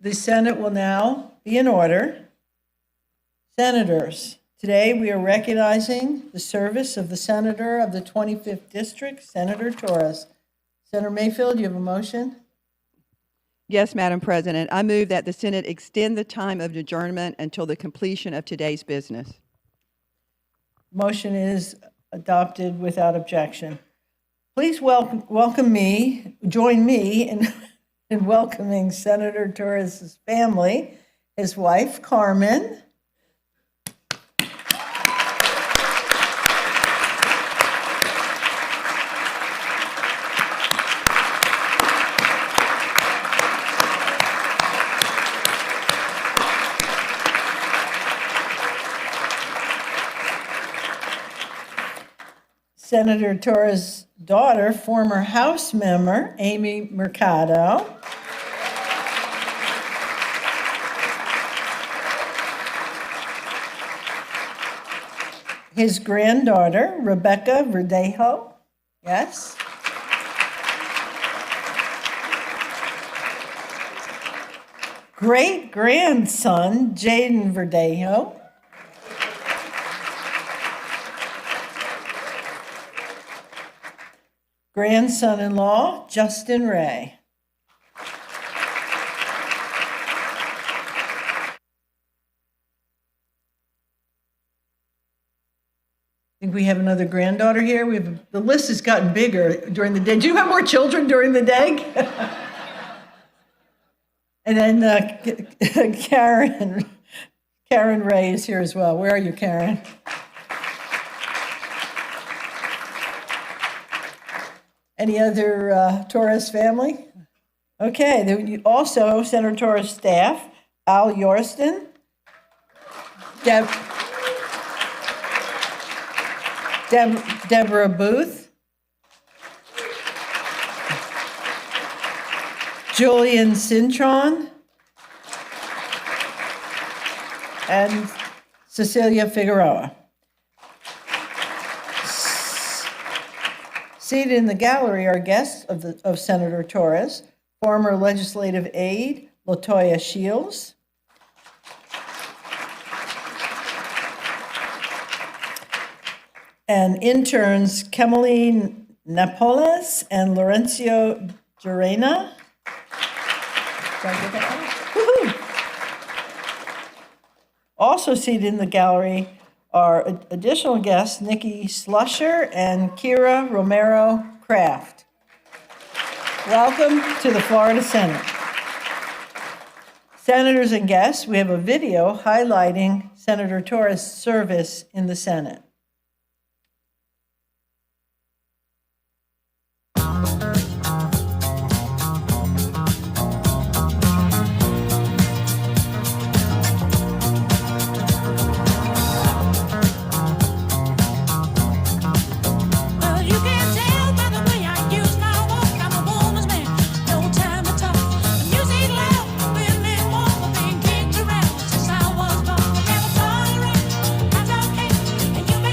The Senate will now be in order. Senators, today we are recognizing the service of the Senator of the 25th District, Senator Torres. Senator Mayfield, you have a motion? Yes, Madam President. I move that the Senate extend the time of adjournment until the completion of today's business. Motion is adopted without objection. Please join me in welcoming Senator Torres' family, his wife, Carmen, Senator Torres' daughter, former House member Amy Mercado, his granddaughter, Rebecca Verdejo, yes, great-grandson, Jaden Verdejo, grandson-in-law, Justin Ray. I think we have another granddaughter here. The list has gotten bigger during the day. Do you have more children during the day? And then Karen Ray is here as well. Where are you, Karen? Any other Torres family? Okay, then also Senator Torres' staff, Al Yorston, Deborah Booth, Julian Cintron, and Cecilia Figueroa. Seated in the gallery are guests of Senator Torres, former legislative aide Latoya Shields, and interns Kemmeline Napoles and Laurencio Durena. Did I get that right? Woohoo! Also seated in the gallery are additional guests Nikki Slusher and Kira Romero Kraft. Welcome to the Florida Senate. Senators and guests, we have a video highlighting Senator Torres' service in the Senate. You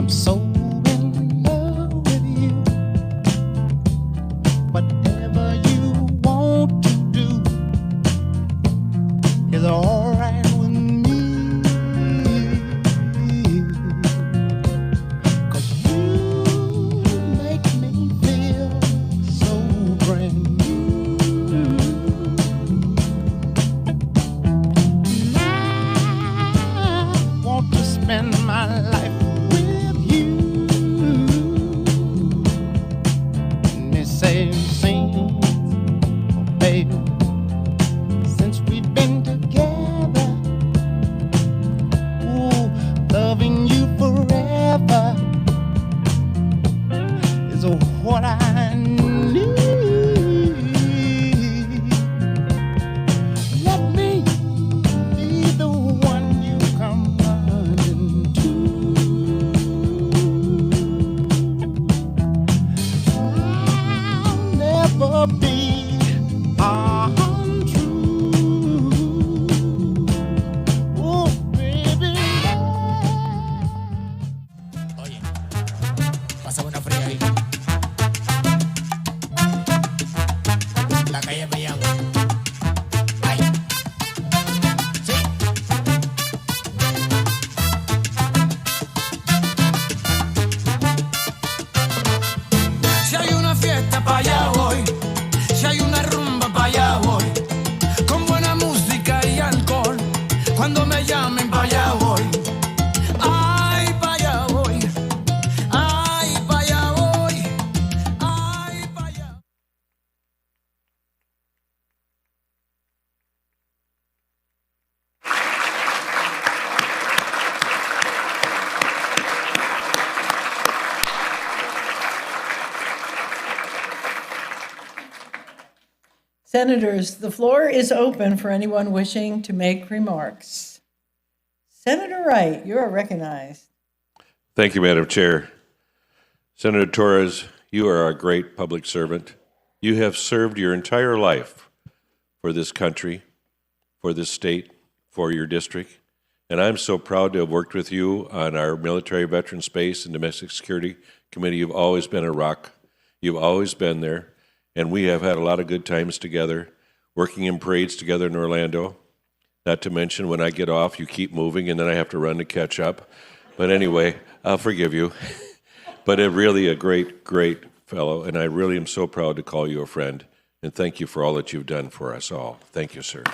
I'm so in love with you. Whatever you want to do is alright with me. 'Cause you make me feel so brand new. I want to spend my life with you. Me say, sing, baby, since we've been together. Ooh, loving you forever is what I need. Let me be the one you come running to. I'll never be untrue. Oh, baby. Oye, pasa una fría ahí. La calle me llama. Ay, sí. Si hay una fiesta, pa' allá voy. Si hay una rumba, pa' allá voy. Con buena música y alcohol. Cuando me llamen, pa' allá voy. Ay, pa' allá voy. Ay, pa' allá voy. Ay, pa' allá. Senators, the floor is open for anyone wishing to make remarks. Senator Wright, you are recognized. Thank you, Madam Chair. Senator Torres, you are a great public servant. You have served your entire life for this country, for this state, for your district, and I'm so proud to have worked with you on our Military Veteran Space and Domestic Security Committee. You've always been a rock. You've always been there, and we have had a lot of good times together, working in parades together in Orlando. Not to mention, when I get off, you keep moving, and then I have to run to catch up. But anyway, I'll forgive you. But really a great, great fellow, and I really am so proud to call you a friend. And thank you for all that you've done for us all. Thank you, sir.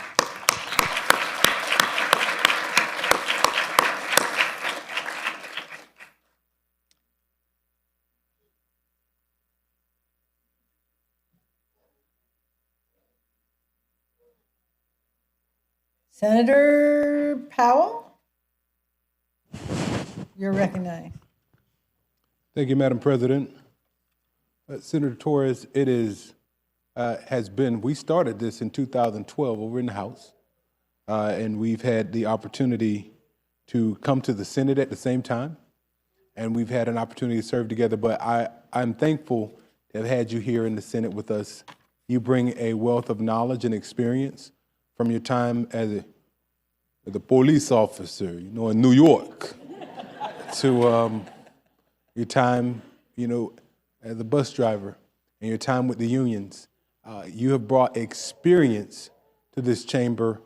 Senator Powell, you're recognized. Thank you, Madam President. Senator Torres, it has been, we started this in 2012 over in the House, and we've had the opportunity to come to the Senate at the same time, and we've had an opportunity to serve together, but I'm thankful to have had you here in the Senate with us. You bring a wealth of knowledge and experience from your time as a police officer, in New York, to your time, as a bus driver, and your time with the unions. You have brought experience to this chamber,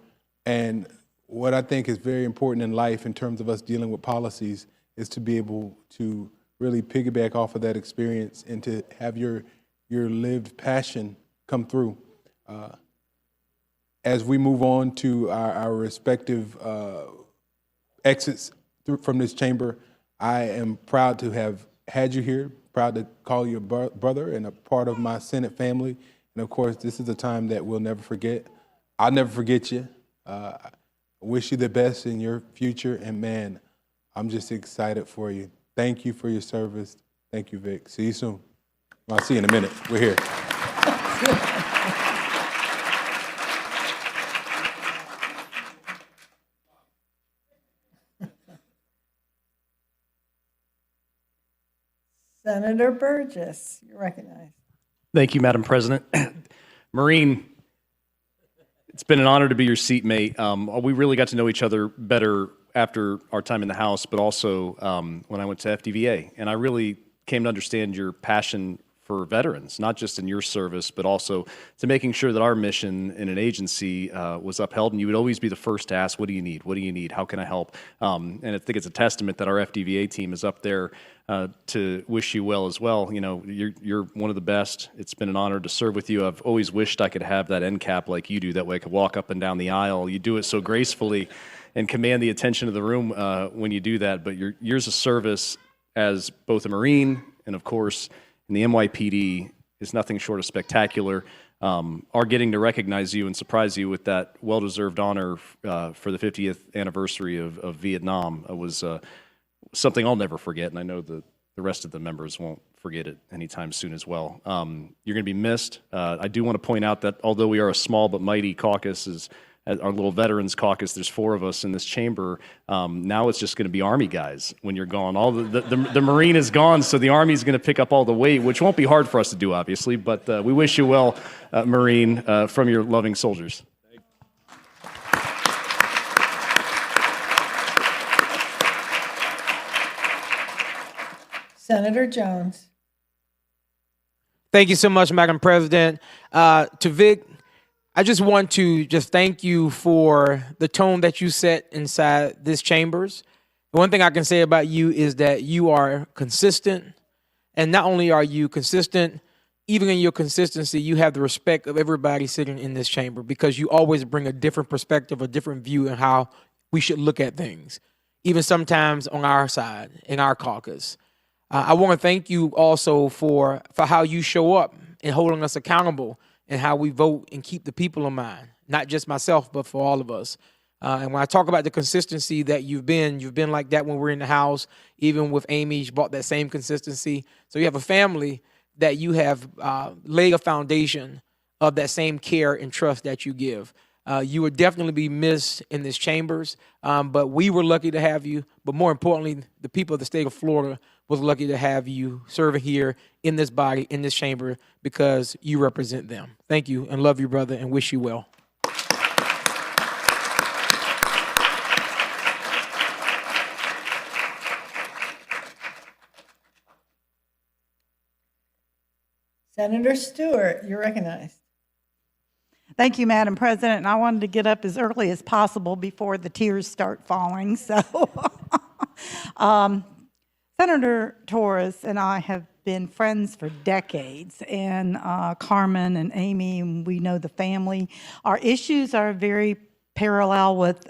and what I think is very important in life in terms of us dealing with policies is to be able to really piggyback off of that experience and to have your lived passion come through. As we move on to our respective exits from this chamber, I am proud to have had you here, proud to call you a brother and a part of my Senate family. And of course, this is a time that we'll never forget. I'll never forget you. I wish you the best in your future. And man, I'm just excited for you. Thank you for your service. Thank you, Vic. See you soon. I'll see you in a minute. We're here. Senator Burgess, you're recognized. Thank you, Madam President. Maureen, it's been an honor to be your seatmate. We really got to know each other better after our time in the House, but also when I went to FDVA. And I really came to understand your passion for veterans, not just in your service, but also to making sure that our mission in an agency was upheld. And you would always be the first to ask, what do you need? What do you need? How can I help? And I think it's a testament that our FDVA team is up there to wish you well as well. You know, you're one of the best. It's been an honor to serve with you. I've always wished I could have that end cap like you do. That way I could walk up and down the aisle. You do it so gracefully and command the attention of the room when you do that. But your years of service as both a Marine and, of course, in the NYPD is nothing short of spectacular. Our getting to recognize you and surprise you with that well-deserved honor for the 50th anniversary of Vietnam was something I'll never forget, and I know the rest of the members won't forget it anytime soon as well. You're going to be missed. I do want to point out that although we are a small but mighty caucus, our little veterans caucus, there's 4 of us in this chamber. Now it's just going to be Army guys when you're gone. All the Marine is gone, so the Army is going to pick up all the weight, which won't be hard for us to do, obviously. But we wish you well, Marine, from your loving soldiers. Senator Jones. Thank you so much, Madam President. To Vic, I just want to thank you for the tone that you set inside this chambers. The one thing I can say about you is that you are consistent. And not only are you consistent, even in your consistency, you have the respect of everybody sitting in this chamber because you always bring a different perspective, a different view on how we should look at things, even sometimes on our side, in our caucus. I want to thank you also for how you show up and holding us accountable and how we vote and keep the people in mind, not just myself, but for all of us. And when I talk about the consistency that you've been like that when we're in the House, even with Amy, you brought that same consistency. So you have a family that you have laid a foundation of that same care and trust that you give. You would definitely be missed in these chambers, but we were lucky to have you. But more importantly, the people of the state of Florida was lucky to have you serving here in this body, in this chamber, because you represent them. Thank you, and love you, brother, and wish you well. Senator Stewart, you're recognized. Thank you, Madam President. And I wanted to get up as early as possible before the tears start falling. So, Senator Torres and I have been friends for decades, and Carmen and Amy, we know the family. Our issues are very parallel with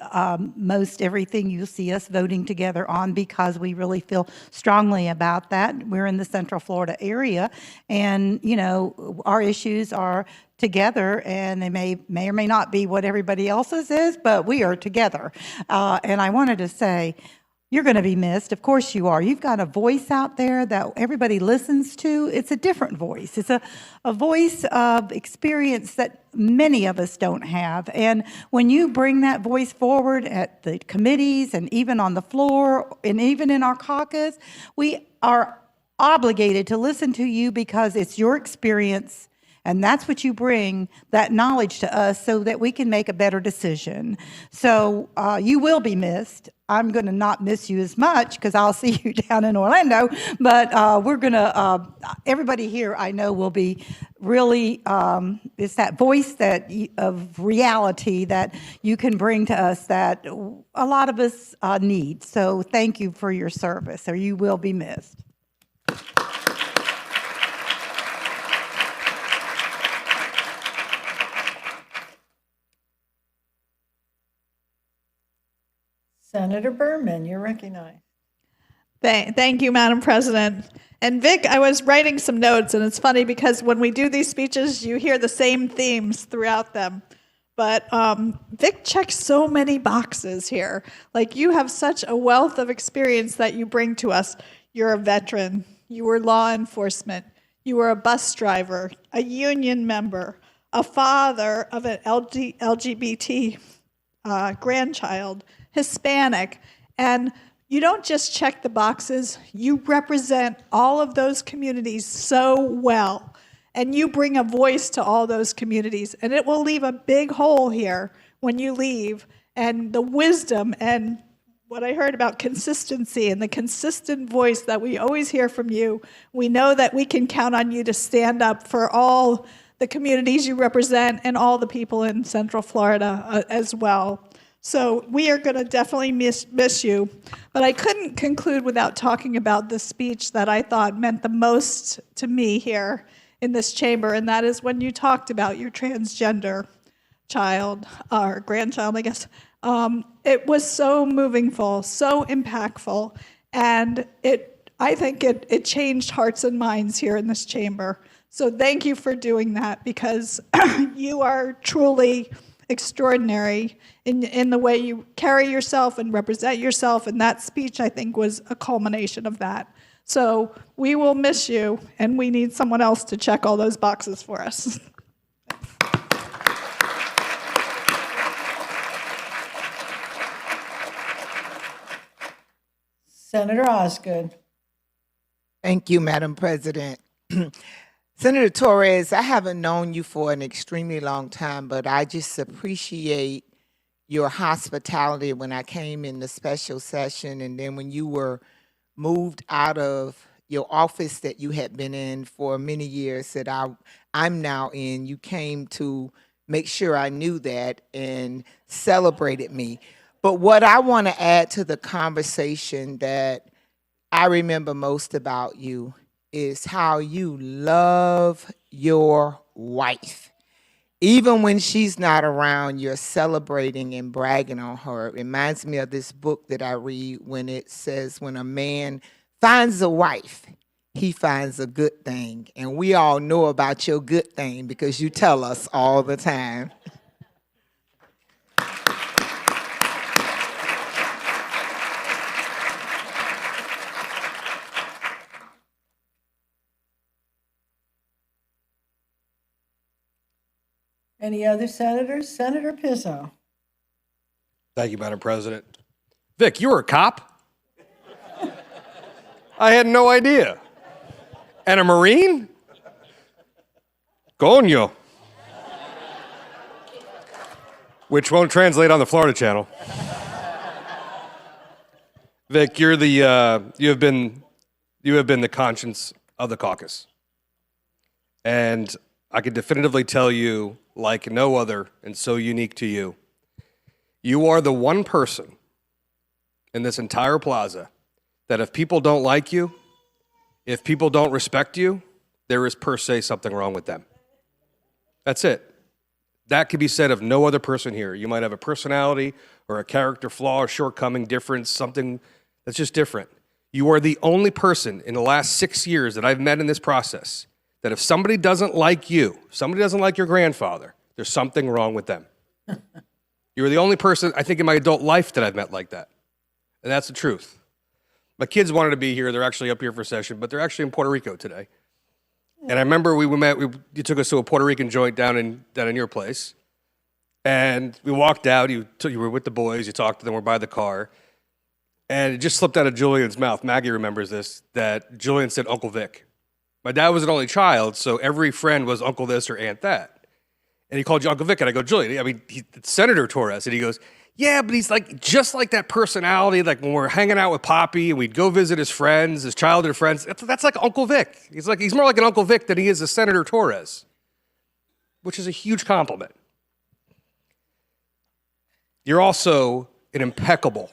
most everything you see us voting together on because we really feel strongly about that. We're in the Central Florida area, and you know our issues are together, and they may or may not be what everybody else's is, but we are together. And I wanted to say, you're going to be missed. Of course you are. You've got a voice out there that everybody listens to. It's a different voice. It's a voice of experience that many of us don't have. And when you bring that voice forward at the committees and even on the floor and even in our caucus, we are obligated to listen to you because it's your experience. And that's what you bring, that knowledge to us so that we can make a better decision. So you will be missed. I'm going to not miss you as much because I'll see you down in Orlando. But we're going to, everybody here I know will be really, it's that voice of reality that you can bring to us that a lot of us need. So thank you for your service, or you will be missed. Senator Berman, you're recognized. Thank you, Madam President. And Vic, I was writing some notes, and it's funny because when we do these speeches, you hear the same themes throughout them. But Vic checks so many boxes here. Like, you have such a wealth of experience that you bring to us. You're a veteran. You were law enforcement. You were a bus driver, a union member, a father of an LGBT grandchild, Hispanic, and you don't just check the boxes, you represent all of those communities so well, and you bring a voice to all those communities, and it will leave a big hole here when you leave, and the wisdom and what I heard about consistency and the consistent voice that we always hear from you. We know that we can count on you to stand up for all the communities you represent and all the people in Central Florida as well. So we are going to definitely miss you. But I couldn't conclude without talking about the speech that I thought meant the most to me here in this chamber, and that is when you talked about your transgender child, or grandchild, I guess. It was so movingful, so impactful, and I think it changed hearts and minds here in this chamber. So thank you for doing that, because you are truly extraordinary in the way you carry yourself and represent yourself, and that speech, I think, was a culmination of that. So we will miss you, and we need someone else to check all those boxes for us. Senator Osgood. Thank you, Madam President. Senator Torres, I haven't known you for an extremely long time, but I just appreciate your hospitality when I came in the special session, and then when you were moved out of your office that you had been in for many years that I'm now in, you came to make sure I knew that and celebrated me. But what I want to add to the conversation that I remember most about you is how you love your wife. Even when she's not around, you're celebrating and bragging on her. It reminds me of this book that I read when it says, when a man finds a wife, he finds a good thing. And we all know about your good thing because you tell us all the time. Any other senators? Senator Pizzo. Thank you, Madam President. Vic, you were a cop? I had no idea. And a Marine? Coño. Which won't translate on the Florida Channel. Vic, you have been the conscience of the caucus. And I can definitively tell you, like no other and so unique to you, you are the one person in this entire plaza that if people don't like you, if people don't respect you, there is per se something wrong with them. That's it. That could be said of no other person here. You might have a personality or a character flaw or shortcoming, difference, something that's just different. You are the only person in the last 6 years that I've met in this process that if somebody doesn't like you, somebody doesn't like your grandfather, there's something wrong with them. You're the only person, I think, in my adult life that I've met like that. And that's the truth. My kids wanted to be here. They're actually up here for a session, but they're actually in Puerto Rico today. And I remember you took us to a Puerto Rican joint down in your place. And we walked out. You were with the boys. You talked to them. We're by the car. And it just slipped out of Julian's mouth. Maggie remembers this, that Julian said, Uncle Vic. My dad was an only child, so every friend was Uncle this or Aunt that. And he called you Uncle Vic, and I go, Julian, I mean, it's Senator Torres. And he goes, yeah, but he's like, just like that personality, like when we're hanging out with Poppy and we'd go visit his friends, his childhood friends, that's like Uncle Vic. He's more like an Uncle Vic than he is a Senator Torres, which is a huge compliment. You're also an impeccable,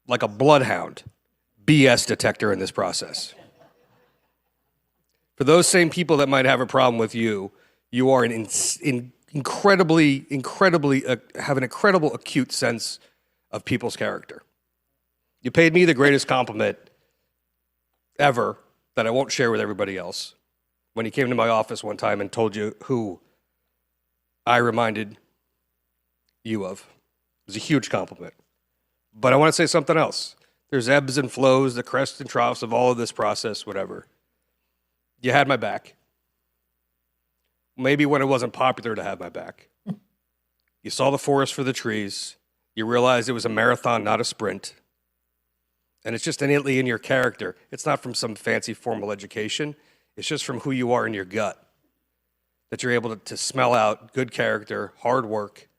like a bloodhound, BS detector in this process. For those same people that might have a problem with you, you are incredibly have an incredible acute sense of people's character. You paid me the greatest compliment ever that I won't share with everybody else when you came to my office one time and told you who I reminded you of. It was a huge compliment. But I want to say something else. There's ebbs and flows, the crests and troughs of all of this process, whatever. You had my back. Maybe when it wasn't popular to have my back. You saw the forest for the trees. You realized it was a marathon, not a sprint. And it's just innately in your character. It's not from some fancy formal education. It's just from who you are in your gut. That you're able to smell out good character, hard work.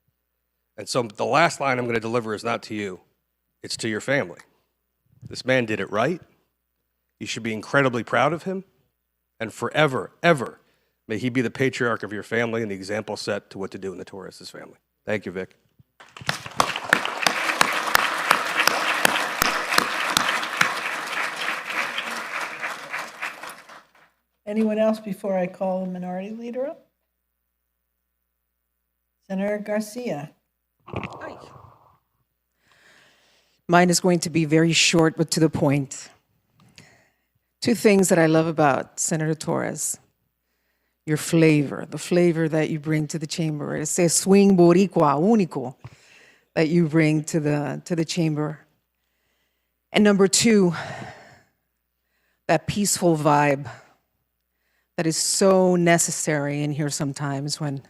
And so the last line I'm going to deliver is not to you. it's to your family. This man did it right. You should be incredibly proud of him. And forever, ever, may he be the patriarch of your family and the example set to what to do in the Torres' family. Thank you, Vic. Anyone else before I call the minority leader up? Senator Garcia. Mine is going to be very short but to the point. Two things that I love about Senator Torres. Your flavor, the flavor that you bring to the chamber. Ese swing boricua único that you bring to the chamber. And number two, that peaceful vibe that is so necessary in here sometimes when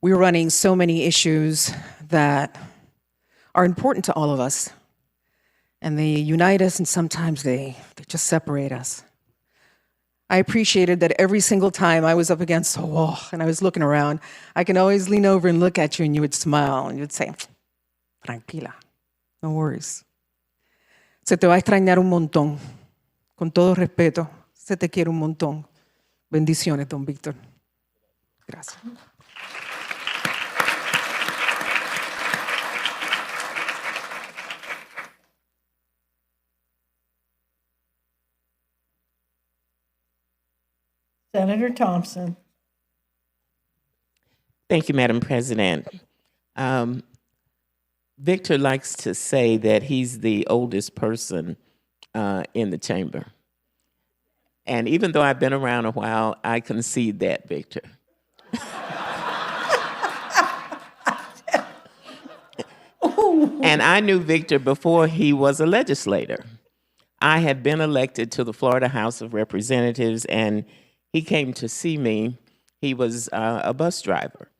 we're running so many issues that are important to all of us. And they unite us and sometimes they just separate us. I appreciated that every single time I was up against a wall and I was looking around, I can always lean over and look at you and you would smile and you would say, tranquila, no worries. Se te va a extrañar un montón. Con todo respeto, se te quiere un montón. Bendiciones, don Víctor. Gracias. Senator Thompson. Thank you, Madam President. Victor likes to say that he's the oldest person in the chamber. And even though I've been around a while, I concede that, Victor. And I knew Victor before he was a legislator. I had been elected to the Florida House of Representatives, and he came to see me. He was a bus driver.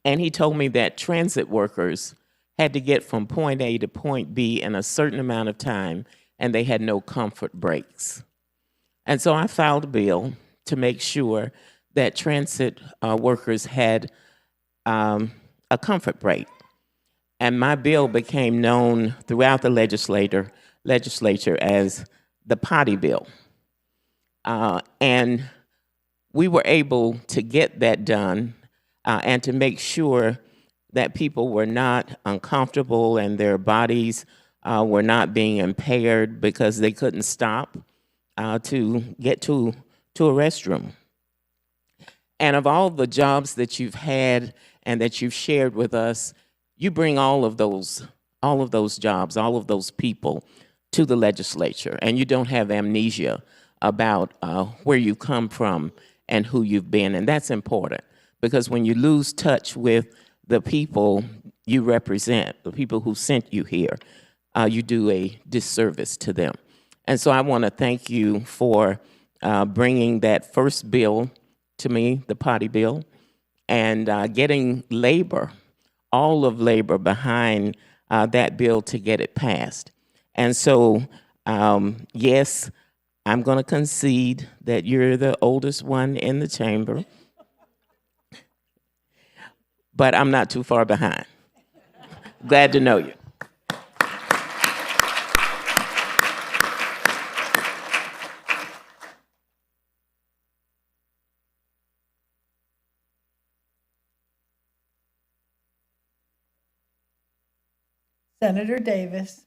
And he told me that transit workers had to get from point A to point B in a certain amount of time, and they had no comfort breaks. And so I filed a bill to make sure that transit workers had a comfort break. And my bill became known throughout the legislature as the potty bill. And we were able to get that done and to make sure that people were not uncomfortable and their bodies were not being impaired because they couldn't stop to get to a restroom. And of all the jobs that you've had and that you've shared with us, you bring all of those jobs, all of those people to the legislature, and you don't have amnesia about where you come from and who you've been, and that's important because when you lose touch with the people you represent, the people who sent you here, you do a disservice to them. And so I want to thank you for bringing that first bill to me, the potty bill, and getting labor, all of labor behind that bill to get it passed. And so, yes, I'm going to concede that you're the oldest one in the chamber, but I'm not too far behind. Glad to know you. Senator Davis.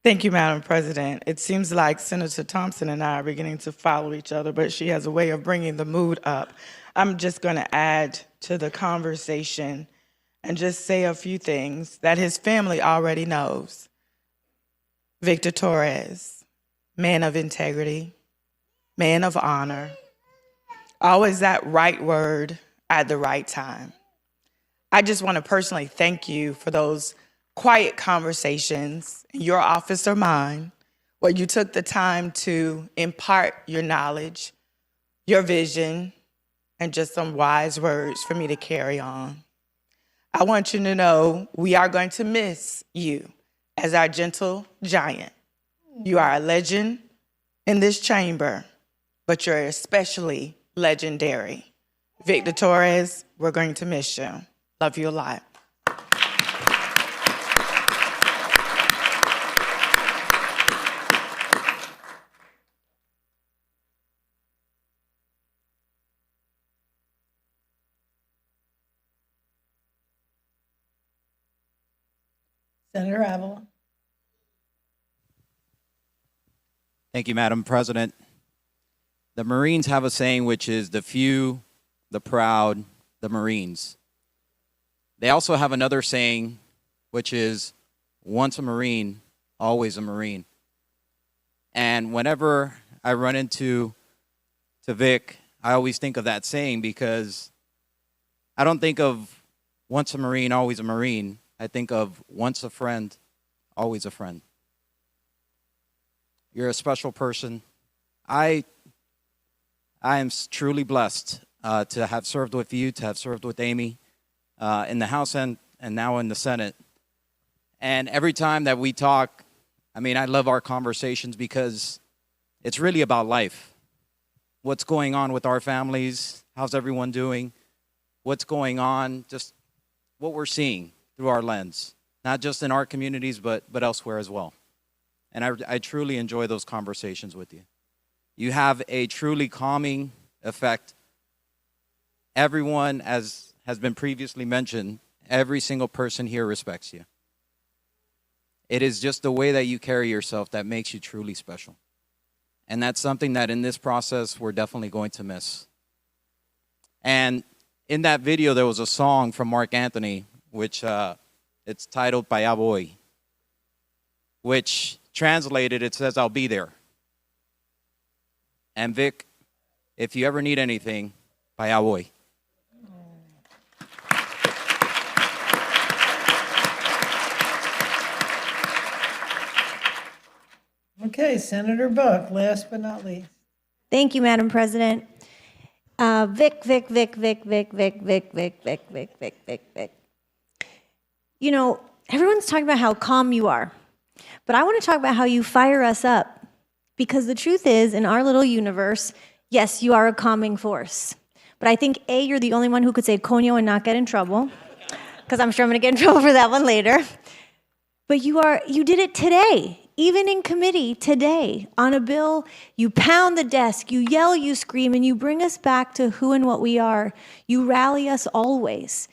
Thank you, Madam President. It seems like Senator Thompson and I are beginning to follow each other, but she has a way of bringing the mood up. I'm just going to add to the conversation and just say a few things that his family already knows. Victor Torres, man of integrity, man of honor, always that right word at the right time. I just want to personally thank you for those quiet conversations in your office or mine, where you took the time to impart your knowledge, your vision, and just some wise words for me to carry on. I want you to know we are going to miss you as our gentle giant. You are a legend in this chamber, but you're especially legendary. Victor Torres, we're going to miss you. Love you a lot. Senator Avila. Thank you, Madam President. The Marines have a saying which is the few, the proud, the Marines. They also have another saying which is once a Marine, always a Marine. And whenever I run into Vic, I always think of that saying because I don't think of once a Marine, always a Marine. I think of once a friend, always a friend. You're a special person. I am truly blessed to have served with you, to have served with Amy in the House and now in the Senate. And every time that we talk, I mean, I love our conversations because it's really about life. What's going on with our families? How's everyone doing? What's going on? Just what we're seeing through our lens, not just in our communities, but elsewhere as well. And I truly enjoy those conversations with you. You have a truly calming effect. Everyone, as has been previously mentioned, every single person here respects you. It is just the way that you carry yourself that makes you truly special. And that's something that in this process, we're definitely going to miss. And in that video, there was a song from Mark Anthony, which it's titled "Pa' allá voy," which translated, it says, "I'll be there." And Vic, if you ever need anything, pa' allá voy. Okay, Senator Buck, last but not least. Thank you, Madam President. Vic. You know, everyone's talking about how calm you are, but I want to talk about how you fire us up. Because the truth is, in our little universe, yes, you are a calming force. But I think, A, you're the only one who could say coño and not get in trouble, because I'm sure I'm going to get in trouble for that one later. But you did it today. Even in committee today, on a bill, you pound the desk, you yell, you scream, and you bring us back to who and what we are. You rally us always.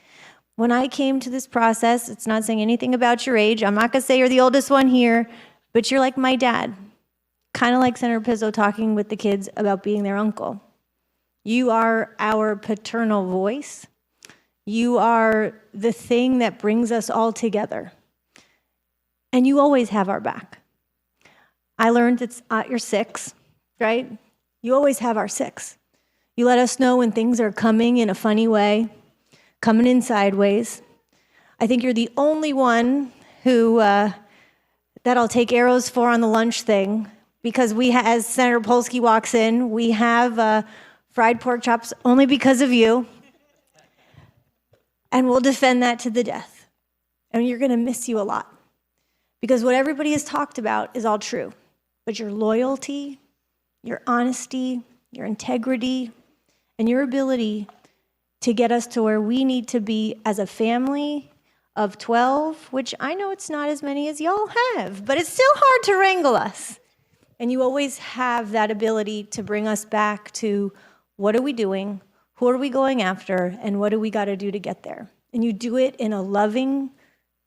When I came to this process, it's not saying anything about your age. I'm not going to say you're the oldest one here, but you're like my dad. Kind of like Senator Pizzo talking with the kids about being their uncle. You are our paternal voice. You are the thing that brings us all together. And you always have our back. I learned it's at your 6, right? You always have our 6. You let us know when things are coming in a funny way, coming in sideways. I think you're the only one who that I'll take arrows for on the lunch thing, because as Senator Polsky walks in, we have fried pork chops only because of you. And we'll defend that to the death. And you're going to miss you a lot. Because what everybody has talked about is all true. But your loyalty, your honesty, your integrity, and your ability to get us to where we need to be as a family of 12, which I know it's not as many as y'all have, but it's still hard to wrangle us. And you always have that ability to bring us back to what are we doing, who are we going after, and what do we got to do to get there. And you do it in a loving,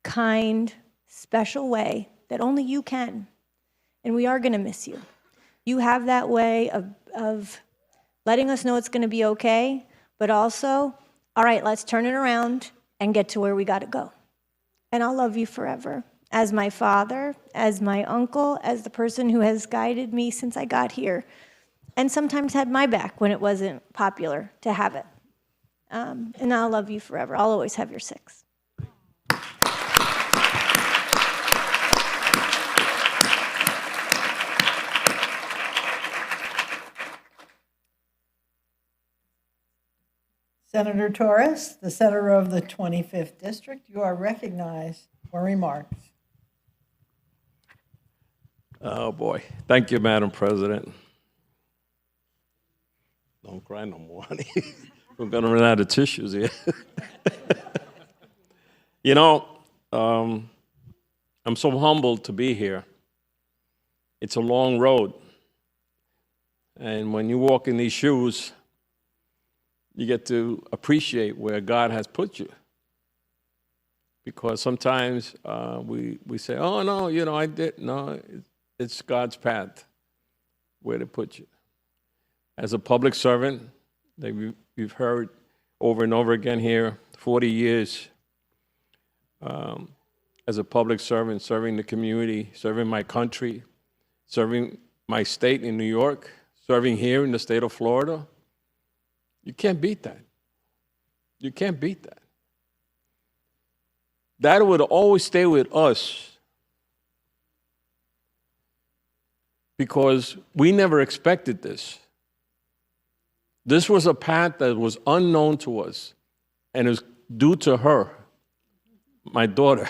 kind, special way that only you can. And we are going to miss you. You have that way of letting us know it's going to be okay, but also, all right, let's turn it around and get to where we got to go. And I'll love you forever. As my father, as my uncle, as the person who has guided me since I got here, and sometimes had my back when it wasn't popular to have it. And I'll love you forever. I'll always have your 6. Senator Torres, the senator of the 25th District, you are recognized for remarks. Oh, boy. Thank you, Madam President. Don't cry no more, honey. We're going to run out of tissues here. You know, I'm so humbled to be here. It's a long road. And when you walk in these shoes, you get to appreciate where God has put you. because sometimes we say, oh, no, I did. No, it's God's path where to put you. As a public servant, that we've heard over and over again here, 40 years as a public servant, serving the community, serving my country, serving my state in New York, serving here in the state of Florida. You can't beat that. You can't beat that. That would always stay with us because we never expected this. This was a path that was unknown to us, and it was due to her, my daughter.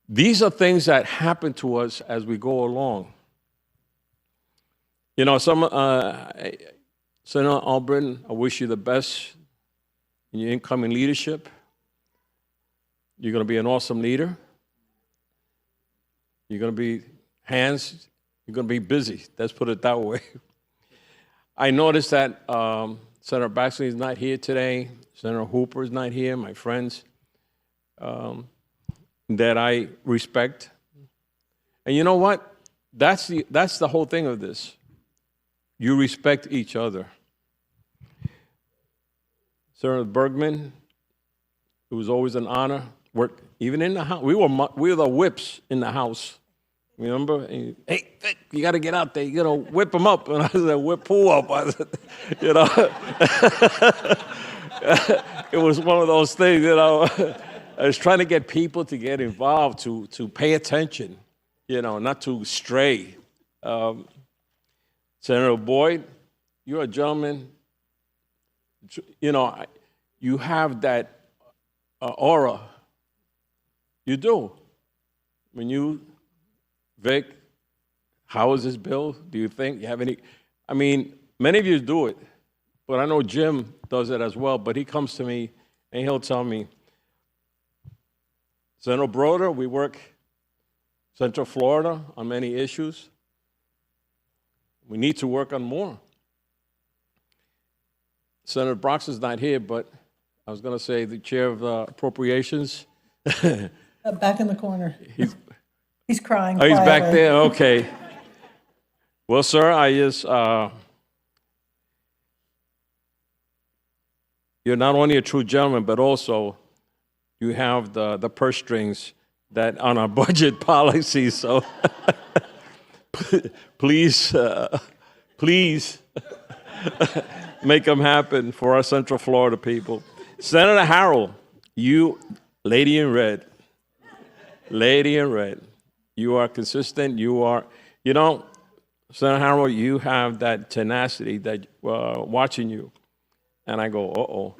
These are things that happen to us as we go along. Senator Albritton, I wish you the best in your incoming leadership. You're going to be an awesome leader. You're going to be you're going to be busy. Let's put it that way. I noticed that Senator Baxley is not here today. Senator Hooper is not here, my friends that I respect. And you know what? That's the whole thing of this. You respect each other. Senator Bergman, it was always an honor. Work even in the house. We were the whips in the house. Remember? And, hey, Vic, you got to get out there. You got to whip them up. And I said, whip who up? I said, it was one of those things, I was trying to get people to get involved, to pay attention, not to stray. Senator Boyd, you're a gentleman. You have that aura. You do. Vic, how is this bill? Do you think you have any? Many of you do it, but I know Jim does it as well. But he comes to me and he'll tell me, Senator Broder, we work Central Florida on many issues. We need to work on more. Senator Brox is not here, but I was going to say the chair of appropriations. Back in the corner. He's crying. Oh, he's back quietly. there? Okay. Well, sir, I just, you're not only a true gentleman, but also you have the purse strings that on our budget policy. So please make them happen for our Central Florida people. Senator Harrell, you, lady in red, you are consistent. You are, Senator Harrell, you have that tenacity that watching you. And I go, uh-oh,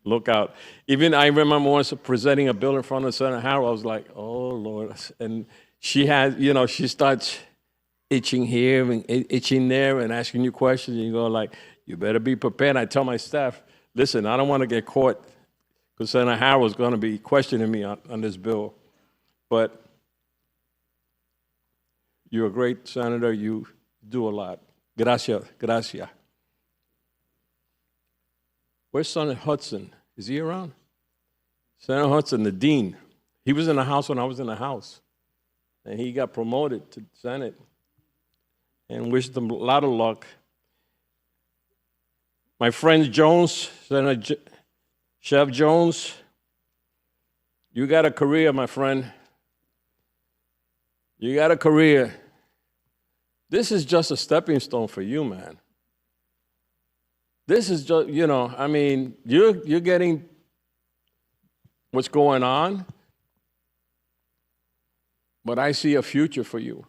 look out. Even I remember once presenting a bill in front of Senator Harrell, I was like, oh, Lord. And she has, she starts itching here and itching there and asking you questions. And you go like, you better be prepared. I tell my staff, listen, I don't want to get caught because Senator Harrell's going to be questioning me on this bill. But you're a great senator. You do a lot. Gracias. Where's Senator Hudson? Is he around? Senator Hudson, the dean. He was in the House when I was in the House. And he got promoted to Senate. And wish them a lot of luck. My friend Jones, Senator Chef Jones, you got a career, my friend. You got a career. This is just a stepping stone for you, man. This is just, you're getting what's going on, but I see a future for you.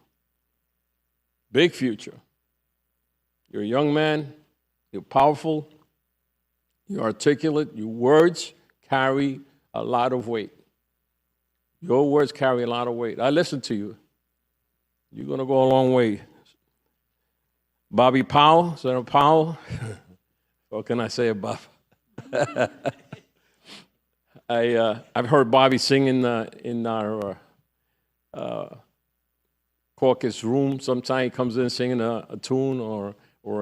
Big future. You're a young man, you're powerful, you're articulate, your words carry a lot of weight. Your words carry a lot of weight. I listen to you. You're going to go a long way. Bobby Powell, Senator Powell, what can I say about I've heard Bobby sing in our caucus room. Sometimes he comes in singing a tune or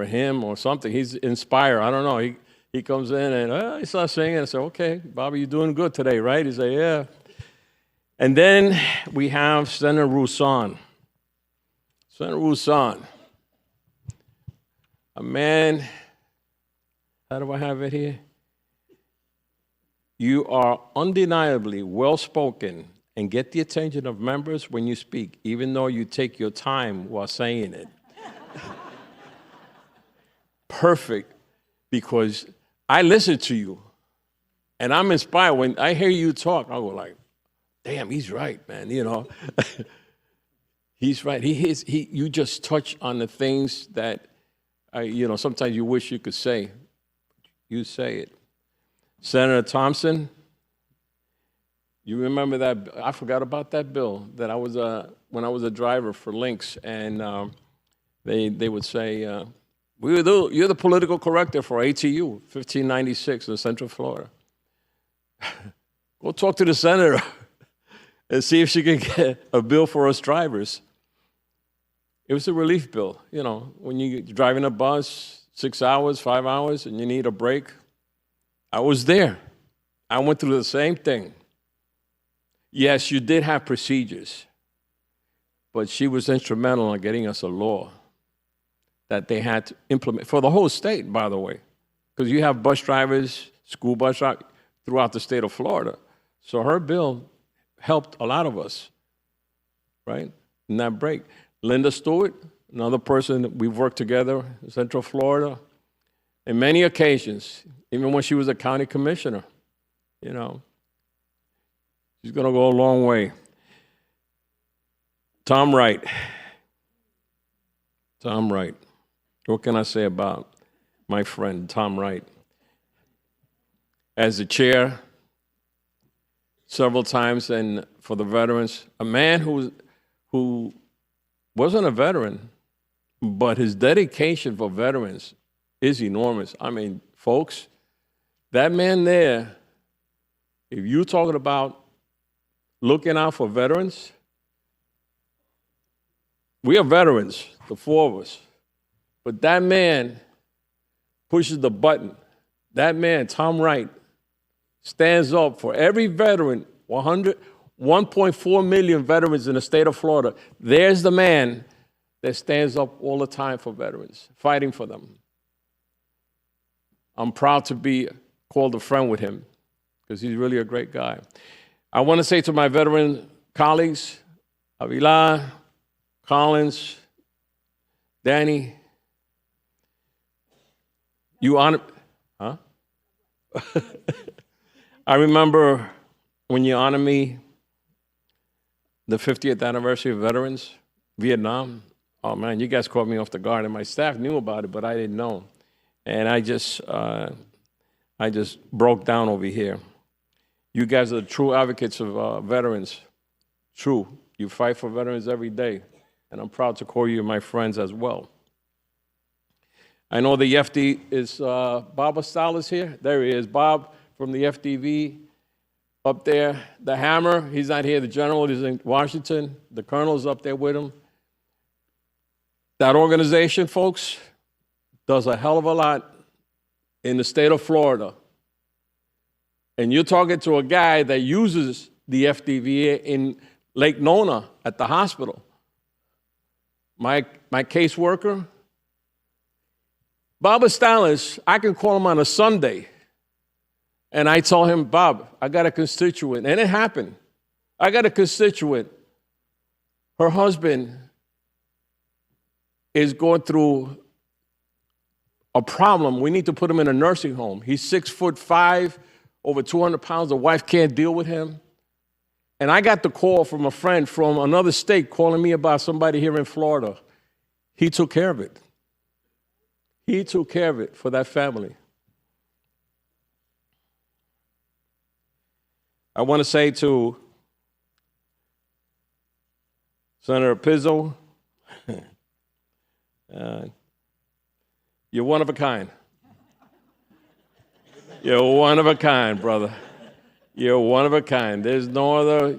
a hymn or something. He's inspired. I don't know. He comes in and he starts singing. I said, okay, Bobby, you're doing good today, right? He said, yeah. And then we have Senator Roussan. Senator Roussan, a man, how do I have it here? You are undeniably well-spoken and get the attention of members when you speak, even though you take your time while saying it. Perfect, because I listen to you, and I'm inspired. When I hear you talk, I go like, damn, he's right, man, you know. He's right. You just touch on the things that, sometimes you wish you could say. You say it. Senator Thompson, you remember that? I forgot about that bill that I was when I was a driver for Lynx, and they would say, you're the political corrector for ATU 1596 in Central Florida. Go talk to the senator and see if she can get a bill for us drivers. It was a relief bill. You know, when you're driving a bus 6 hours, 5 hours, and you need a break, I was there. I went through the same thing. Yes, you did have procedures, but she was instrumental in getting us a law that they had to implement for the whole state, by the way, because you have bus drivers, school bus drivers throughout the state of Florida. So her bill helped a lot of us, right, in that break. Linda Stewart, another person that we've worked together in Central Florida, in many occasions, even when she was a county commissioner, you know. She's going to go a long way. Tom Wright. Tom Wright. What can I say about my friend Tom Wright? As the chair, several times, and for the veterans, a man who wasn't a veteran, but his dedication for veterans is enormous. I mean, folks, that man there, if you're talking about looking out for veterans, we are veterans, the four of us. But that man pushes the button. That man, Tom Wright, stands up for every veteran, 1.4 million veterans in the state of Florida. There's the man that stands up all the time for veterans, fighting for them. I'm proud to be called a friend with him because he's really a great guy. I want to say to my veteran colleagues, Avila, Collins, Danny, you honor, huh? I remember when you honored me the 50th anniversary of veterans, Vietnam. Oh man, you guys caught me off the guard, and my staff knew about it, but I didn't know. And I just broke down over here. You guys are the true advocates of veterans. True. You fight for veterans every day. And I'm proud to call you my friends as well. I know the FD is, Bob Estelle is here. There he is. Bob from the FDV up there. The Hammer, he's not here. The General is in Washington. The Colonel's up there with him. That organization, folks, does a hell of a lot in the state of Florida. And you're talking to a guy that uses the FDVA in Lake Nona at the hospital. My caseworker, Bob Estalis, I can call him on a Sunday. And I tell him, Bob, I got a constituent. And it happened. I got a constituent. Her husband is going through a problem. We need to put him in a nursing home. He's 6'5", over 200 pounds. The wife can't deal with him. And I got the call from a friend from another state calling me about somebody here in Florida. He took care of it. He took care of it for that family. I want to say to Senator Pizzo, you're one of a kind. You're one of a kind, brother. You're one of a kind. There's no other.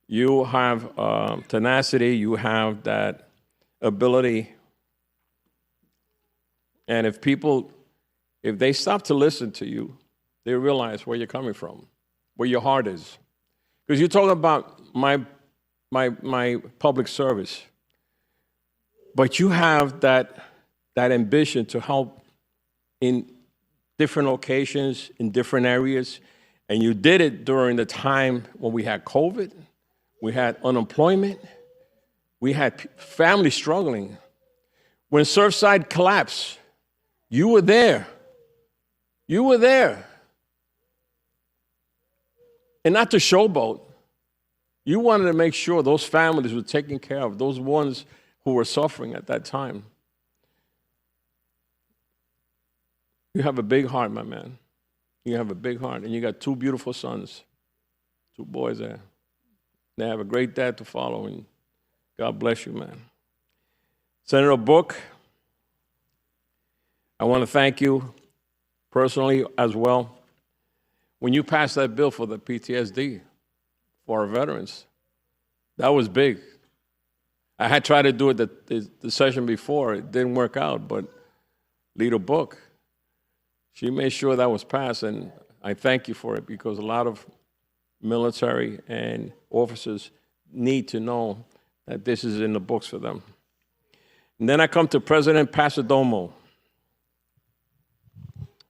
You have tenacity. You have that ability And if they stop to listen to you, they realize where you're coming from, where your heart is. Because you're talking about my public service, but you have that ambition to help in different locations, in different areas, and you did it during the time when we had COVID, we had unemployment, we had families struggling. When Surfside collapsed, you were there. You were there. And not to showboat. You wanted to make sure those families were taken care of, those ones who were suffering at that time. You have a big heart, my man. You have a big heart, and you got two beautiful sons, two boys there. They have a great dad to follow, and God bless you, man. Senator Book, I want to thank you personally as well. When you passed that bill for the PTSD for our veterans, that was big. I had tried to do it the session before. It didn't work out, but Leader Book, she made sure that was passed, and I thank you for it because a lot of military and officers need to know that this is in the books for them. And then I come to President Pasadomo.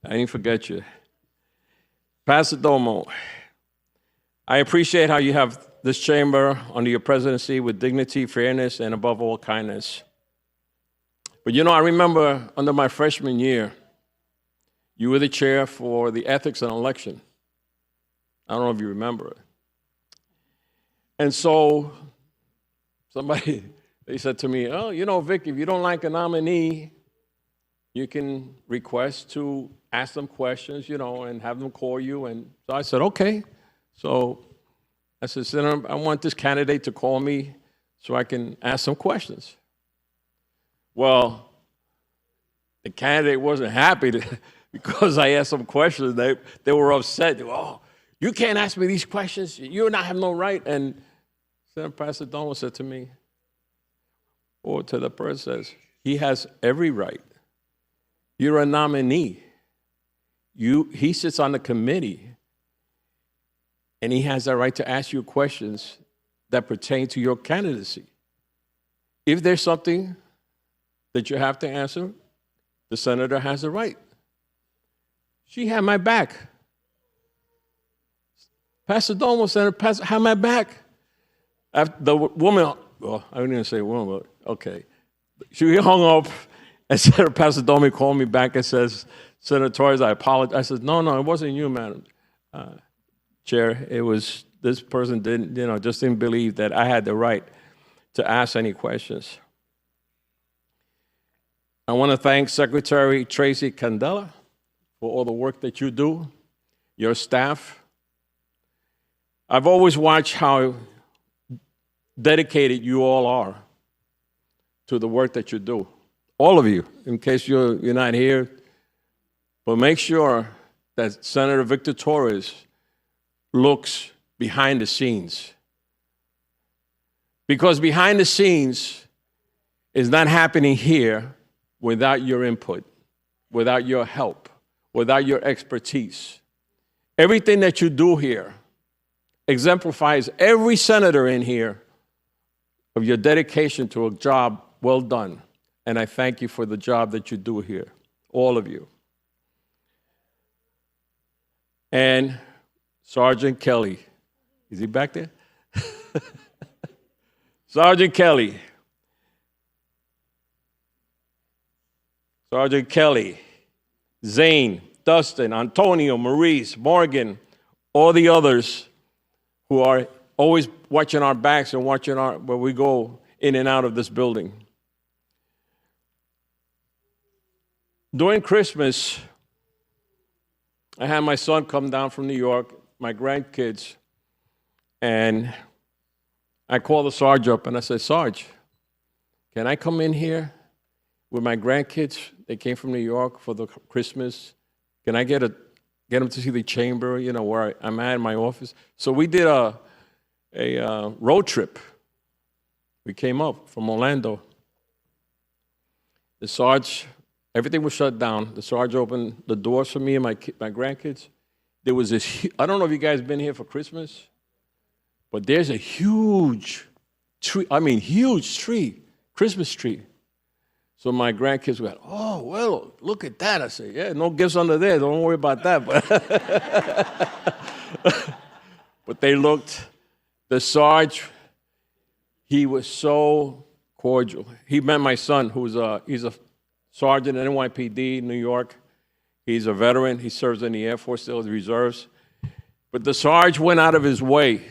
I didn't forget you. Pasadomo, I appreciate how you have this chamber under your presidency with dignity, fairness, and above all, kindness. But you know, I remember under my freshman year, you were the chair for the ethics and election. I don't know if you remember it. And so they said to me, oh, you know, Vic, if you don't like a nominee, you can request to ask them questions, you know, and have them call you. And so I said, okay. So I said, Senator, I want this candidate to call me so I can ask some questions. Well, the candidate wasn't happy because I asked some questions. They were upset. Oh, you can't ask me these questions. You and I have no right. And Senator Pasadomo said to me, or to the person says, he has every right. You're a nominee. He sits on the committee, and he has that right to ask you questions that pertain to your candidacy. If there's something that you have to answer, the senator has the right. She had my back. Pasadomo, Senator had my back. The woman, well, I didn't even say woman, but okay. She hung up, and Senator Pasadomo called me back and says, Senator Torres, I apologize. I said, no, it wasn't you, Madam Chair. It was this person just didn't believe that I had the right to ask any questions. I want to thank Secretary Tracy Candela for all the work that you do, your staff. I've always watched how dedicated you all are to the work that you do. All of you, in case you're not here. But make sure that Senator Victor Torres looks behind the scenes. Because behind the scenes is not happening here without your input, without your help, without your expertise. Everything that you do here exemplifies every senator in here of your dedication to a job well done. And I thank you for the job that you do here, all of you. And Sergeant Kelly, is he back there? Sergeant Kelly, Zane, Dustin, Antonio, Maurice, Morgan, all the others who are always watching our backs and watching where we go in and out of this building. During Christmas, I had my son come down from New York, my grandkids, and I called the Sarge up and I said, Sarge, can I come in here with my grandkids? They came from New York for the Christmas. Can I get them to see the chamber, where I'm at in my office? So we did a road trip. We came up from Orlando. The Sarge everything was shut down. The Sarge opened the doors for me and my grandkids. There was this, I don't know if you guys been here for Christmas, but there's a huge tree, huge tree, Christmas tree. So my grandkids went, oh, well, look at that. I said, yeah, no gifts under there. Don't worry about that. But they looked, the Sarge, he was so cordial. He met my son, he's a sergeant at NYPD, New York. He's a veteran. He serves in the Air Force, still the reserves. But the Sarge went out of his way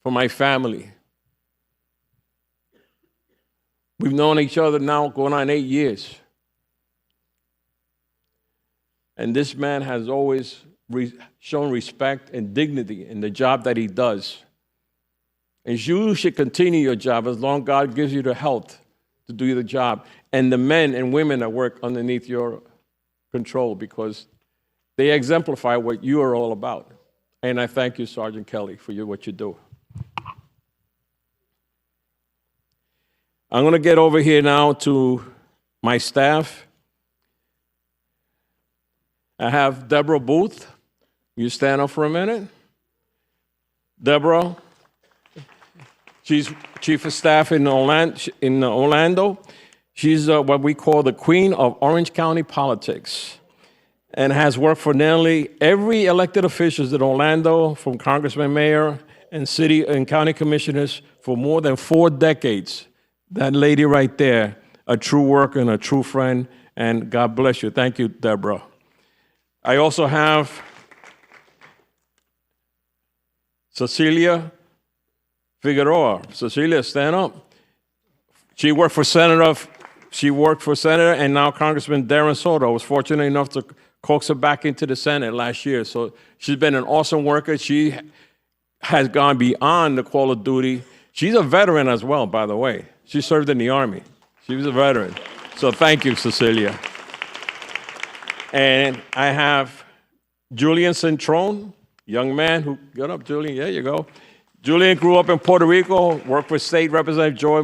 for my family. We've known each other now going on 8 years. And this man has always shown respect and dignity in the job that he does. And you should continue your job as long as God gives you the health to do the job. And the men and women that work underneath your control, because they exemplify what you are all about. And I thank you, Sergeant Kelly, for what you do. I'm going to get over here now to my staff. I have Deborah Booth. You stand up for a minute. Deborah, she's Chief of Staff in Orlando. She's what we call the Queen of Orange County politics, and has worked for nearly every elected officials in Orlando, from congressman, mayor, and city and county commissioners for more than 4 decades. That lady right there, a true worker and a true friend, and God bless you. Thank you, Deborah. I also have Cecilia Figueroa. Cecilia, stand up. She worked for Senator, and now Congressman Darren Soto. I was fortunate enough to coax her back into the Senate last year. So she's been an awesome worker. She has gone beyond the call of duty. She's a veteran as well, by the way. She served in the Army. She was a veteran. So thank you, Cecilia. And I have Julian Centron, young man who, get up, Julian, there you go. Julian grew up in Puerto Rico, worked for State Representative Joy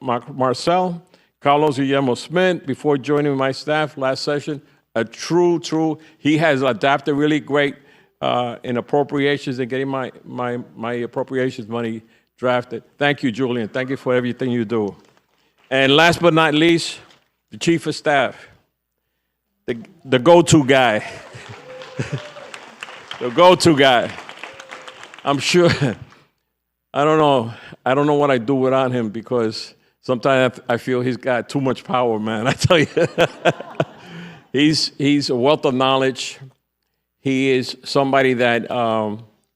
Marcel, Carlos Guillermo Smith, before joining my staff last session. A true, he has adapted really great in appropriations and getting my appropriations money drafted. Thank you, Julian. Thank you for everything you do. And last but not least, the Chief of Staff, the go-to guy. The go-to guy. I'm sure, I don't know what I'd do without him, because sometimes I feel he's got too much power, man. I tell you. He's a wealth of knowledge. He is somebody that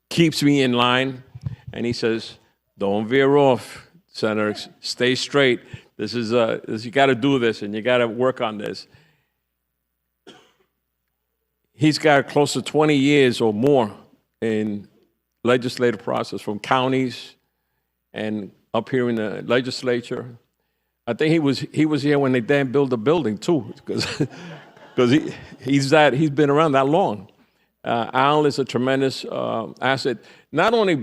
keeps me in line, and he says, don't veer off, Senator. Stay straight. You got to do this, and you got to work on this. He's got close to 20 years or more in legislative process, from counties and up here in the legislature. I think he was here when they didn't build the building too, because he's been around that long. Al is a tremendous asset, not only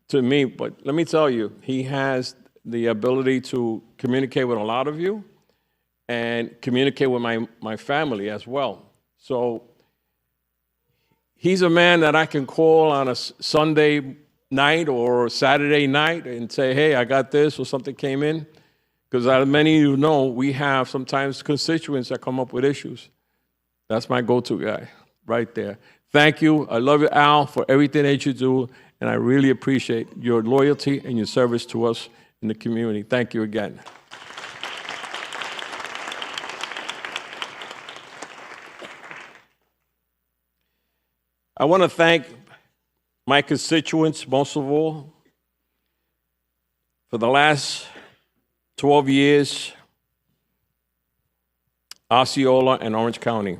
to me, but let me tell you, he has the ability to communicate with a lot of you and communicate with my family as well. So he's a man that I can call on a Sunday night or Saturday night and say, hey, I got this, or something came in. Because as many of you know, we have sometimes constituents that come up with issues. That's my go-to guy right there. Thank you. I love you, Al, for everything that you do, and I really appreciate your loyalty and your service to us in the community. Thank you again. I want to thank my constituents, most of all, for the last 12 years, Osceola and Orange County.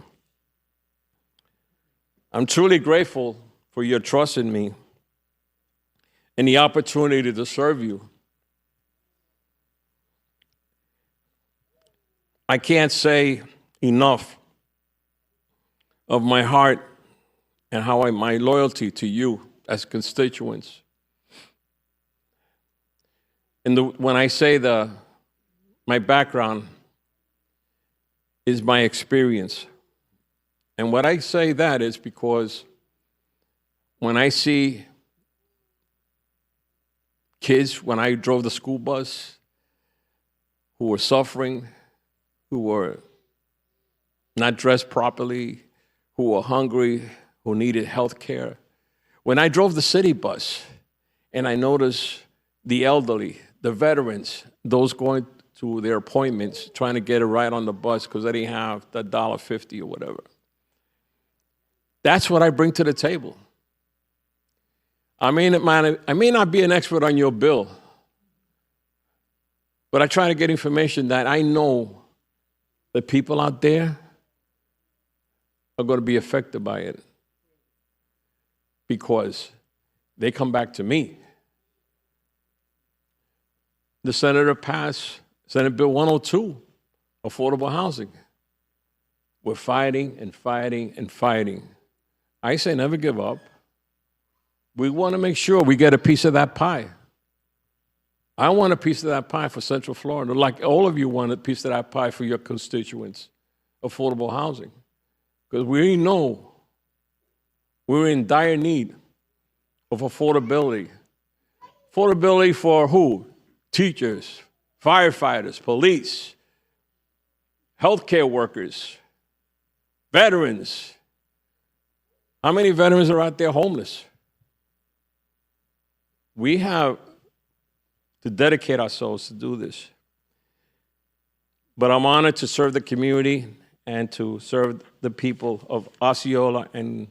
I'm truly grateful for your trust in me and the opportunity to serve you. I can't say enough of my heart and how my loyalty to you as constituents. And when I say my background, is my experience. And what I say that is because when I see kids, when I drove the school bus, who were suffering, who were not dressed properly, who were hungry, who needed health care. When I drove the city bus and I noticed the elderly, the veterans, those going to their appointments, trying to get a ride on the bus because they didn't have the $1.50 or whatever. That's what I bring to the table. I may not be an expert on your bill, but I try to get information that I know the people out there are going to be affected by it because they come back to me. The senator passed Senate Bill 102, affordable housing. We're fighting and fighting and fighting. I say never give up. We want to make sure we get a piece of that pie. I want a piece of that pie for Central Florida, like all of you want a piece of that pie for your constituents, affordable housing. Because we know we're in dire need of affordability. Affordability for who? Teachers, firefighters, police, healthcare workers, veterans. How many veterans are out there homeless? We have to dedicate ourselves to do this. But I'm honored to serve the community and to serve the people of Osceola and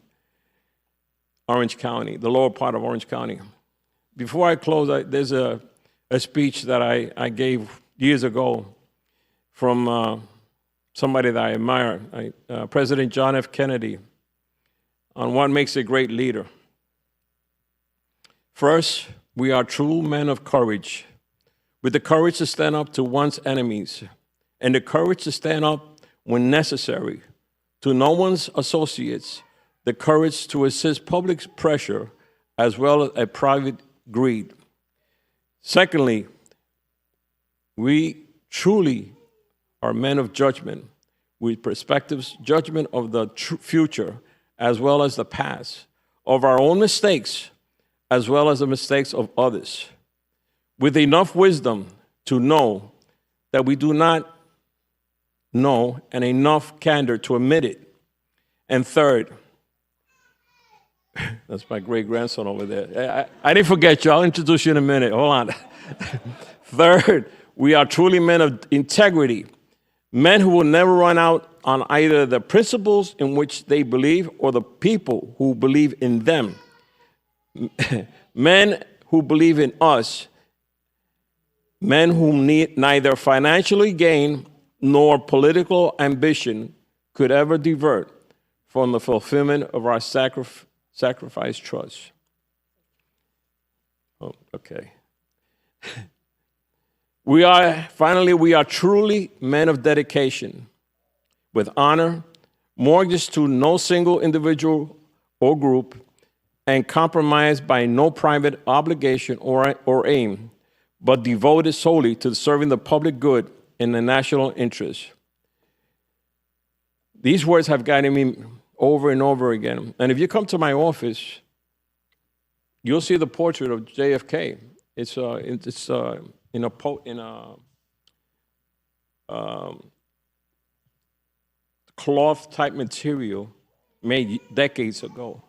Orange County, the lower part of Orange County. Before I close, there's a speech that I gave years ago from somebody that I admire, President John F. Kennedy, on what makes a great leader. First, we are true men of courage, with the courage to stand up to one's enemies, and the courage to stand up when necessary to no one's associates, the courage to resist public pressure as well as a private greed. Secondly, we truly are men of judgment, with perspectives, judgment of the future as well as the past, of our own mistakes as well as the mistakes of others, with enough wisdom to know that we do not know and enough candor to admit it. And third, that's my great-grandson over there. I didn't forget you. I'll introduce you in a minute. Hold on. Third, we are truly men of integrity, men who will never run out on either the principles in which they believe or the people who believe in them. Men who believe in us, men who need neither financially gain nor political ambition could ever divert from the fulfillment of our sacrifice trust. Oh, okay. We are truly men of dedication, with honor, mortgaged to no single individual or group, and compromised by no private obligation or aim, but devoted solely to serving the public good in the national interest. These words have guided me over and over again. And if you come to my office, you'll see the portrait of JFK. It's in a cloth type material made decades ago.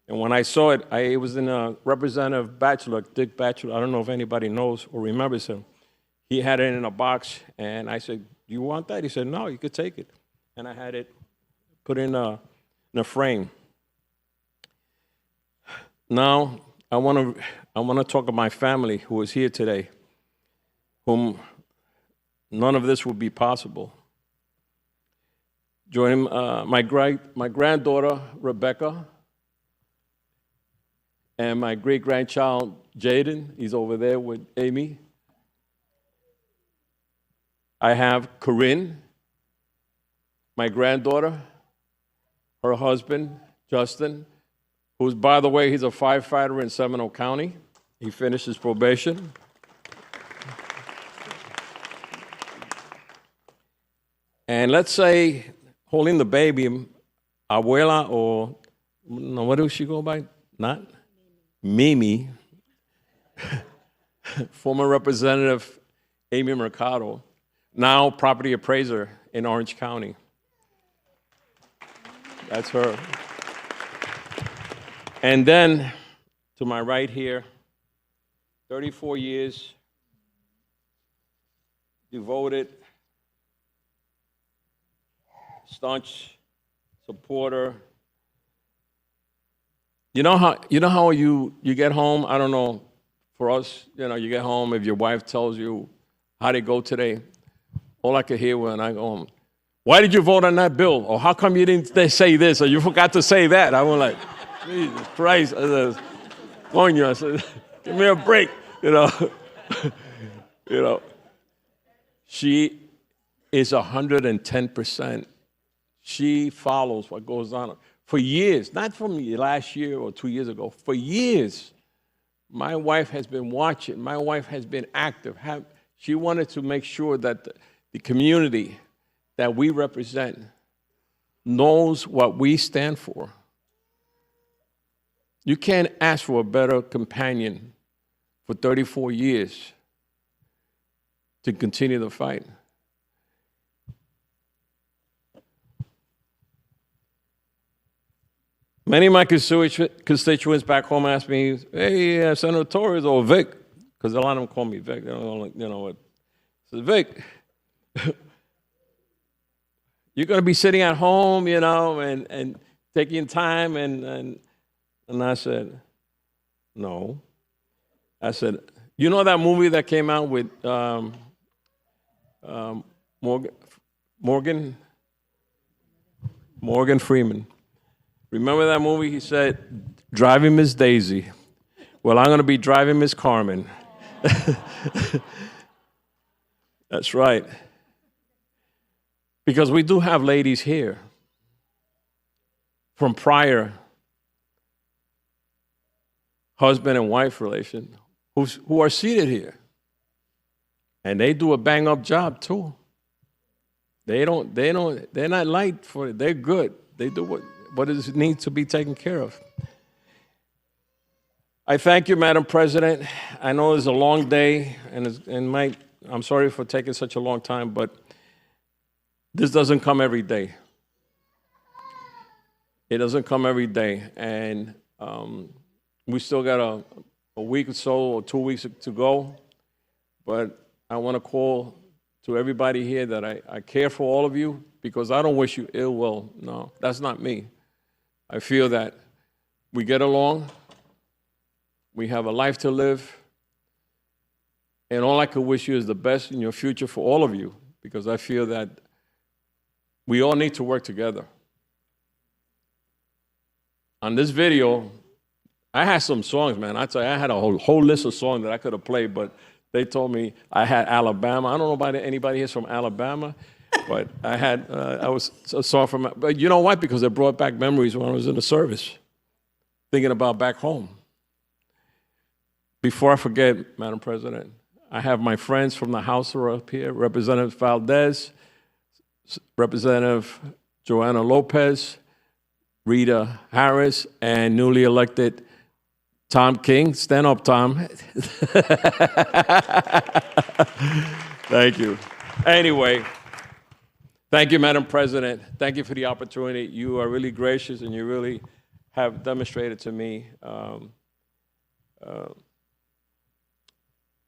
And when I saw it, it was in a Representative Batchelor, Dick Batchelor. I don't know if anybody knows or remembers him. He had it in a box, and I said, "Do you want that?" He said, "No, you could take it." And I had it put in a frame. Now, I want to talk of my family who is here today, whom none of this would be possible. Joining my granddaughter, Rebecca, and my great-grandchild, Jaden. He's over there with Amy. I have Corinne, my granddaughter, her husband, Justin, who's, by the way, he's a firefighter in Seminole County. He finished his probation. And let's say holding the baby, abuela, or no, what does she go by? Not Mimi, former Representative Amy Mercado, now property appraiser in Orange County. That's her. And then to my right here, 34 years, devoted, staunch supporter. You know how you get home? I don't know, for us, you get home, if your wife tells you how they go today, all I could hear when I go home, why did you vote on that bill? Or how come you didn't say this? Or you forgot to say that? I was like, Jesus Christ. I said, Coño, I said, give me a break, She is 110%. She follows what goes on. For years, not from last year or 2 years ago, for years, my wife has been watching. My wife has been active. She wanted to make sure that the community that we represent knows what we stand for. You can't ask for a better companion for 34 years to continue the fight. Many of my constituents back home ask me, hey, Senator Torres or Vic, because a lot of them call me Vic. They don't know what. I said, Vic, you're going to be sitting at home, and taking time. And I said, no. I said, you know that movie that came out with Morgan Freeman? Remember that movie? He said, driving Miss Daisy. Well, I'm going to be driving Miss Carmen. That's right. Because we do have ladies here from prior husband and wife relation who are seated here. And they do a bang-up job too. They're not light for it. They're good. They do what needs to be taken care of. I thank you, Madam President. I know it's a long day, and I'm sorry for taking such a long time, but this doesn't come every day. It doesn't come every day, and we still got a week or so or 2 weeks to go, but I want to call to everybody here that I care for all of you, because I don't wish you ill will. No, that's not me. I feel that we get along, we have a life to live, and all I could wish you is the best in your future for all of you, because I feel that we all need to work together. On this video, I had some songs, man. I tell you, I had a whole list of songs that I could have played, but they told me I had Alabama. I don't know about anybody here's from Alabama, but I was a song from, but you know what? Because it brought back memories when I was in the service, thinking about back home. Before I forget, Madam President, I have my friends from the House who are up here, Representative Valdez, Representative Joanna Lopez, Rita Harris, and newly elected Tom King. Stand up, Tom. Thank you. Anyway, thank you, Madam President. Thank you for the opportunity. You are really gracious, and you really have demonstrated to me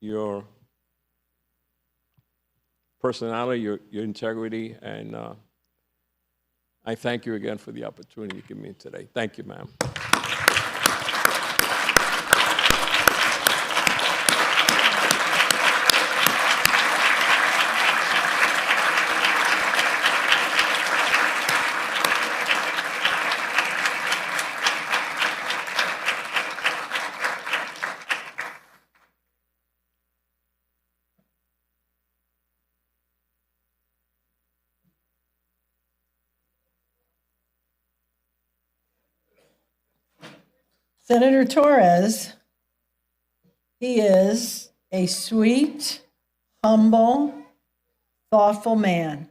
your personality, your integrity, and I thank you again for the opportunity you give me today. Thank you, ma'am. Senator Torres, he is a sweet, humble, thoughtful man.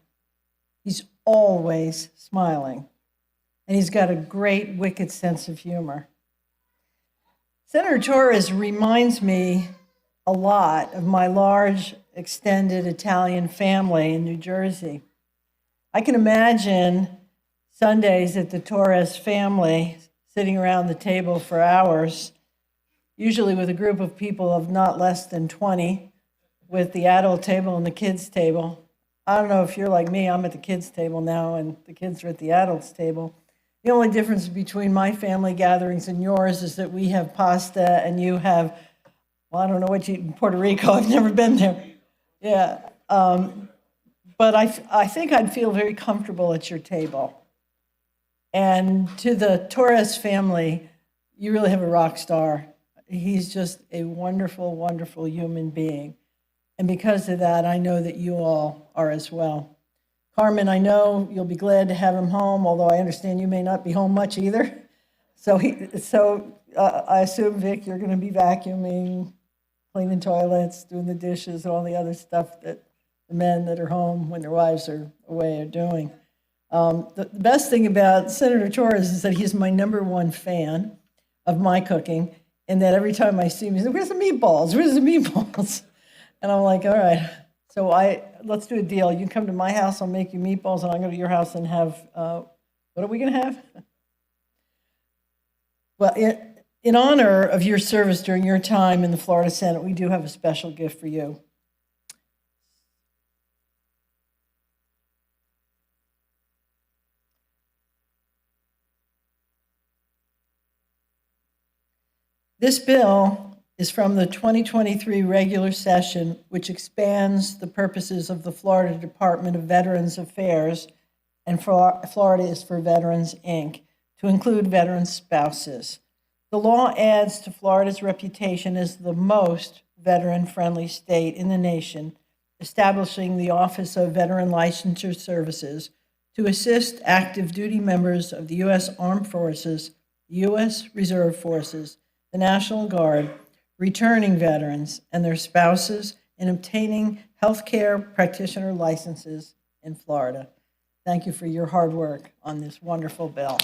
He always smiling. And he's got a great, wicked sense of humor. Senator Torres reminds me a lot of my large, extended Italian family in New Jersey. I can imagine Sundays at the Torres family sitting around the table for hours, usually with a group of people of not less than 20, with the adult table and the kids' table. I don't know if you're like me, I'm at the kids' table now and the kids are at the adults' table. The only difference between my family gatherings and yours is that we have pasta and you have, well, I don't know what you eat in Puerto Rico, I've never been there. Yeah, but I think I'd feel very comfortable at your table. And to the Torres family, you really have a rock star. He's just a wonderful, wonderful human being. And because of that, I know that you all are as well. Carmen, I know you'll be glad to have him home, although I understand you may not be home much either. So I assume, Vic, you're going to be vacuuming, cleaning toilets, doing the dishes, and all the other stuff that the men that are home when their wives are away are doing. The best thing about Senator Torres is that he's my #1 fan of my cooking, and that every time I see him, he says, "Where's the meatballs? Where's the meatballs?" And I'm like, all right. So let's do a deal. You come to my house, I'll make you meatballs, and I'll go to your house and have, what are we going to have? Well, in honor of your service during your time in the Florida Senate, we do have a special gift for you. This bill is from the 2023 regular session, which expands the purposes of the Florida Department of Veterans Affairs, and Florida is for Veterans, Inc., to include veteran spouses. The law adds to Florida's reputation as the most veteran-friendly state in the nation, establishing the Office of Veteran Licensure Services to assist active duty members of the U.S. Armed Forces, U.S. Reserve Forces, the National Guard, returning veterans, and their spouses in obtaining healthcare practitioner licenses in Florida. Thank you for your hard work on this wonderful bill.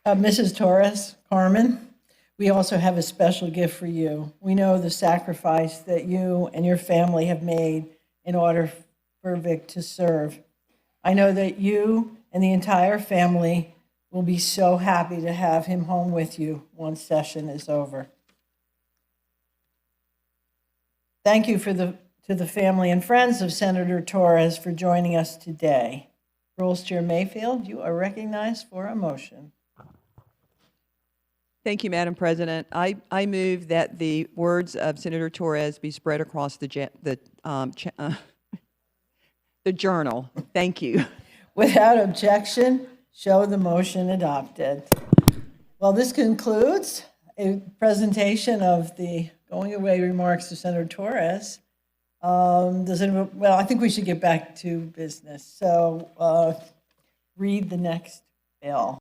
Mrs. Torres, Carmen, we also have a special gift for you. We know the sacrifice that you and your family have made in order for Vic to serve. I know that you and the entire family will be so happy to have him home with you once session is over. Thank you to the family and friends of Senator Torres for joining us today. Rules Chair Mayfield, you are recognized for a motion. Thank you, Madam President. I move that the words of Senator Torres be spread across the journal. Thank you. Without objection, show the motion adopted. Well, this concludes a presentation of the going away remarks of Senator Torres. Well, I think we should get back to business. So read the next bill.